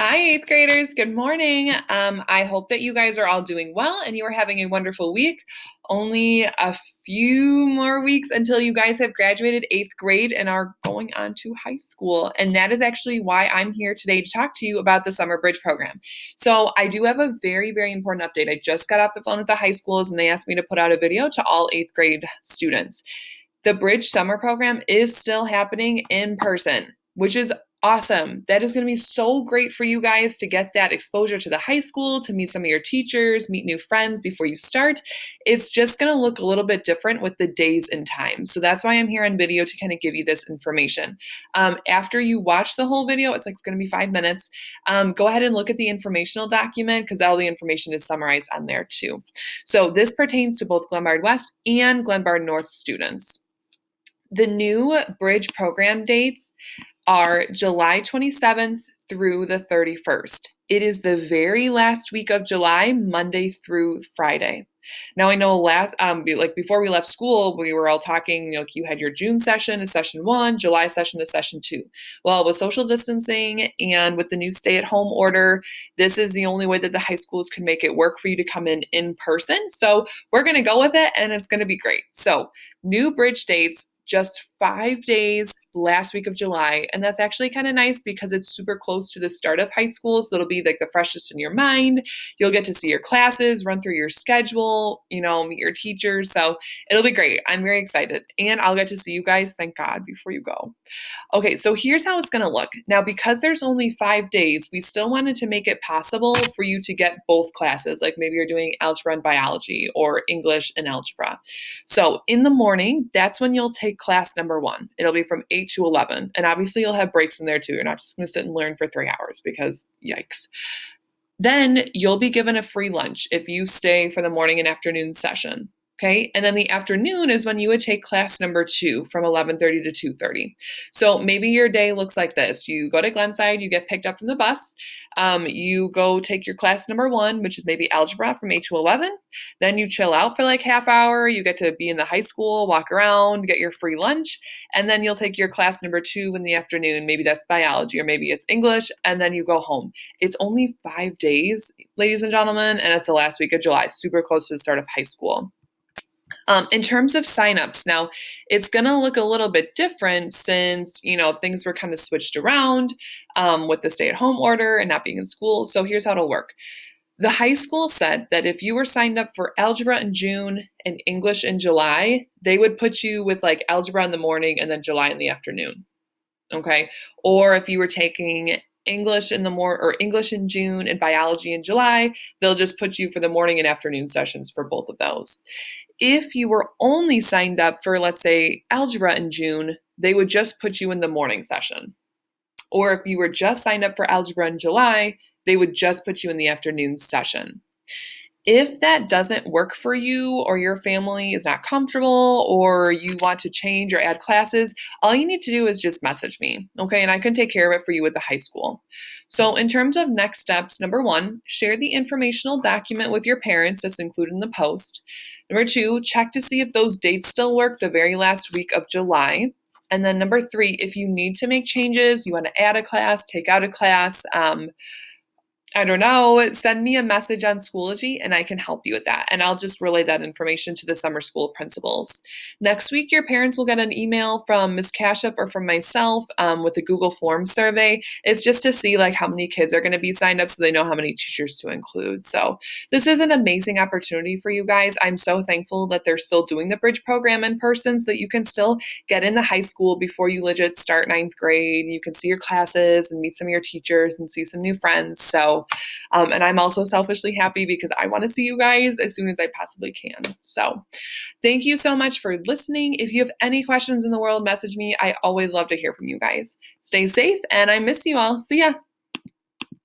Hi, eighth graders. Good morning. I hope that you guys are all doing well and you are having a wonderful week. Only a few more weeks until you guys have graduated eighth grade and are going on to high school. And that is actually why I'm here today to talk to you about the Summer Bridge program. So I do have a very, very important update. I just got off the phone with the high schools and they asked me to put out a video to all eighth grade students. The Bridge Summer program is still happening in person, which is awesome. That is going to be so great for you guys to get that exposure to the high school, to meet some of your teachers, meet new friends before you start. It's just going to look a little bit different with the days and times. So that's why I'm here on video to kind of give you this information. After you watch the whole video, it's like going to be 5 minutes. Go ahead and look at the informational document because all the information is summarized on there too. So this pertains to both Glenbard West and Glenbard North students. The new Bridge program dates are July 27th through the 31st. It is the very last week of July, Monday through Friday. Now I know before we left school, we were all talking, you had your June session is session 1, July session is session 2. Well, with social distancing and with the new stay-at-home order, this is the only way that the high schools can make it work for you to come in person. So we're going to go with it and it's going to be great. So new Bridge dates, just 5 days last week of July. And that's actually kind of nice because it's super close to the start of high school. So it'll be like the freshest in your mind. You'll get to see your classes, run through your schedule, meet your teachers. So it'll be great. I'm very excited. And I'll get to see you guys, thank God, before you go. Okay, so here's how it's going to look. Now, because there's only 5 days, we still wanted to make it possible for you to get both classes. Like maybe you're doing algebra and biology or English and algebra. So in the morning, that's when you'll take class number 1. It'll be from 8 to 11. And obviously you'll have breaks in there too. You're not just going to sit and learn for 3 hours because yikes. Then you'll be given a free lunch if you stay for the morning and afternoon session. Okay. And then the afternoon is when you would take class number 2 from 11:30 to 2:30. So maybe your day looks like this. You go to Glenside, you get picked up from the bus. You go take your class number 1, which is maybe algebra from 8 to 11. Then you chill out for like half hour. You get to be in the high school, walk around, get your free lunch. And then you'll take your class number 2 in the afternoon. Maybe that's biology or maybe it's English. And then you go home. It's only 5 days, ladies and gentlemen. And it's the last week of July, super close to the start of high school. In terms of signups, now it's going to look a little bit different since, things were kind of switched around with the stay-at-home order and not being in school. So here's how it'll work. The high school said that if you were signed up for algebra in June and English in July, they would put you with like algebra in the morning and then July in the afternoon. Okay. Or if you were taking English English in June and biology in July, they'll just put you for the morning and afternoon sessions for both of those. If you were only signed up for, let's say, algebra in June, they would just put you in the morning session. Or if you were just signed up for algebra in July, they would just put you in the afternoon session. If that doesn't work for you or your family is not comfortable or you want to change or add classes, all you need to do is just message me, okay? And I can take care of it for you at the high school. So in terms of next steps, number 1, share the informational document with your parents that's included in the post. Number 2, check to see if those dates still work the very last week of July. And then number 3, if you need to make changes, you want to add a class, take out a class, I don't know, send me a message on Schoology and I can help you with that. And I'll just relay that information to the summer school principals. Next week, your parents will get an email from Ms. Cashup or from myself with a Google Forms survey. It's just to see like how many kids are going to be signed up so they know how many teachers to include. So this is an amazing opportunity for you guys. I'm so thankful that they're still doing the Bridge program in person so that you can still get in the high school before you legit start 9th grade. You can see your classes and meet some of your teachers and see some new friends. So and I'm also selfishly happy because I want to see you guys as soon as I possibly can. So thank you so much for listening. If you have any questions in the world, message me. I always love to hear from you guys. Stay safe and I miss you all. See ya.